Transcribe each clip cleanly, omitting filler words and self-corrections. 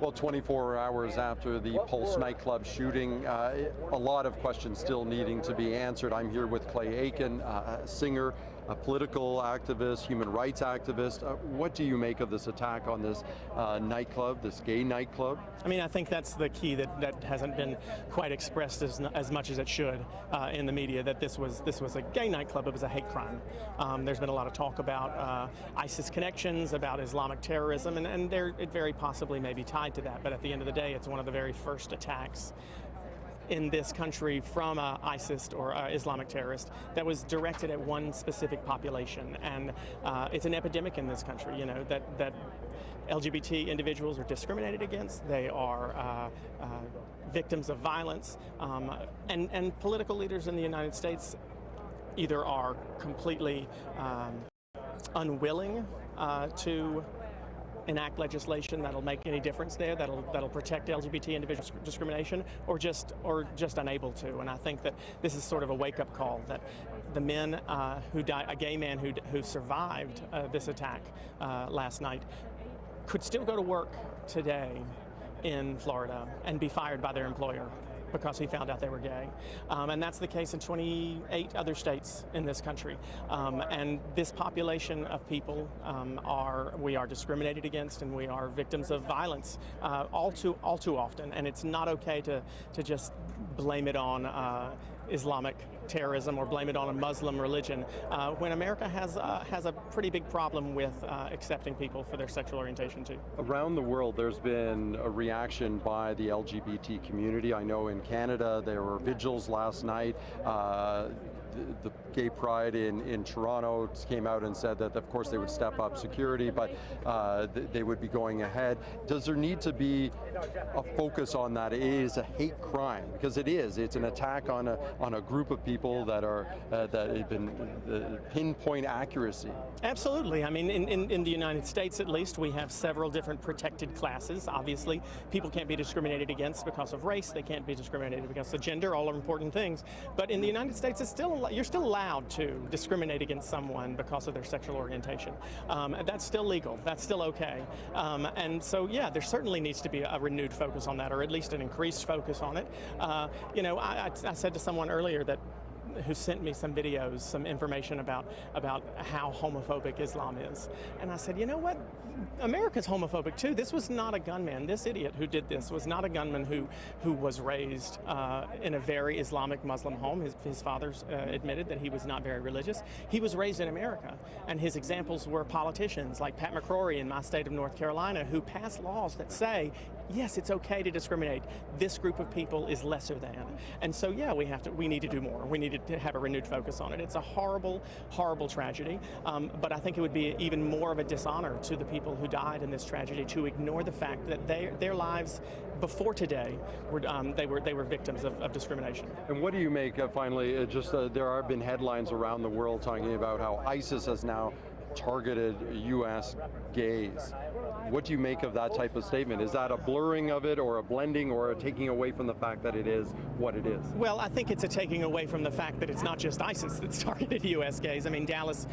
Well, 24 hours after the Pulse nightclub shooting, a lot of questions still needing to be answered. I'm here with Clay Aiken, a singer, a political activist, human rights activist. What do you make of this attack on this nightclub, this gay nightclub? I mean, I think that's the key that hasn't been quite expressed as much as it should in the media, that this was a gay nightclub, it was a hate crime. There's been a lot of talk about ISIS connections, about Islamic terrorism, and it very possibly may be tied to that, but at the end of the day, it's one of the very first attacks in this country from ISIS or Islamic terrorist that was directed at one specific population, and it's an epidemic in this country. You know that LGBT individuals are discriminated against. They are victims of violence, and political leaders in the United States either are completely unwilling to enact legislation that'll make any difference there, that'll protect LGBT individuals from discrimination, or just unable to. And I think that this is sort of a wake-up call that the men who died, a gay man who survived this attack last night, could still go to work today in Florida and be fired by their employer because he found out they were gay. And that's the case in 28 other states in this country. And this population of people we are discriminated against, and we are victims of violence all too often. And it's not okay to just blame it on Islamic terrorism or blame it on a Muslim religion when America has a pretty big problem with accepting people for their sexual orientation too. Around the world, there's been a reaction by the LGBT community. I know in Canada there were vigils last night. The gay pride in Toronto came out and said that of course they would step up security, but they would be going ahead. Does there need to be a focus on that? It is a hate crime, because it is. It's an attack on a group of people that have been pinpoint accuracy. Absolutely. I mean, in the United States at least, we have several different protected classes. Obviously, people can't be discriminated against because of race. They can't be discriminated because of gender. All are important things. But in the United States, you're still allowed to discriminate against someone because of their sexual orientation. That's still legal. That's still okay. And so, yeah, there certainly needs to be a renewed focus on that, or at least an increased focus on it. You know, I said to someone earlier who sent me some videos, some information about how homophobic Islam is. And I said, you know what? America's homophobic too. This was not a gunman. This idiot who did this was not a gunman who was raised in a very Islamic Muslim home. His father admitted that he was not very religious. He was raised in America, and his examples were politicians like Pat McCrory in my state of North Carolina, who passed laws that say, yes, it's okay to discriminate. This group of people is lesser than. And so, yeah, we need to do more. We need to have a renewed focus on it. It's a horrible, horrible tragedy, but I think it would be even more of a dishonor to the people who died in this tragedy to ignore the fact that their lives before today they were victims of discrimination. And what do you make, finally, there have been headlines around the world talking about how ISIS has now targeted U.S. gays. What do you make of that type of statement? Is that a blurring of it, or a blending, or a taking away from the fact that it is what it is? Well, I think it's a taking away from the fact that it's not just ISIS that's targeted U.S. gays. I mean, Dallas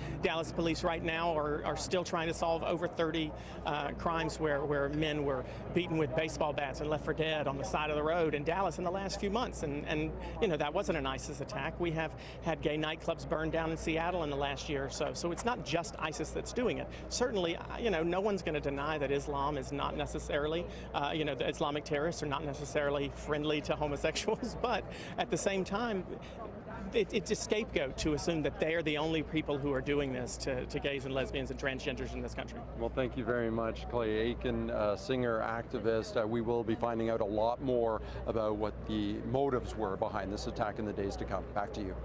police right now are still trying to solve over 30 crimes where men were beaten with baseball bats and left for dead on the side of the road in Dallas in the last few months. And you know, that wasn't an ISIS attack. We have had gay nightclubs burned down in Seattle in the last year or so. So it's not just ISIS that's doing it. Certainly, you know, no one's going to deny that Islam is not necessarily, you know, the Islamic terrorists are not necessarily friendly to homosexuals, but at the same time, it's a scapegoat to assume that they are the only people who are doing this to gays and lesbians and transgenders in this country. Well, thank you very much, Clay Aiken, singer, activist. We will be finding out a lot more about what the motives were behind this attack in the days to come. Back to you.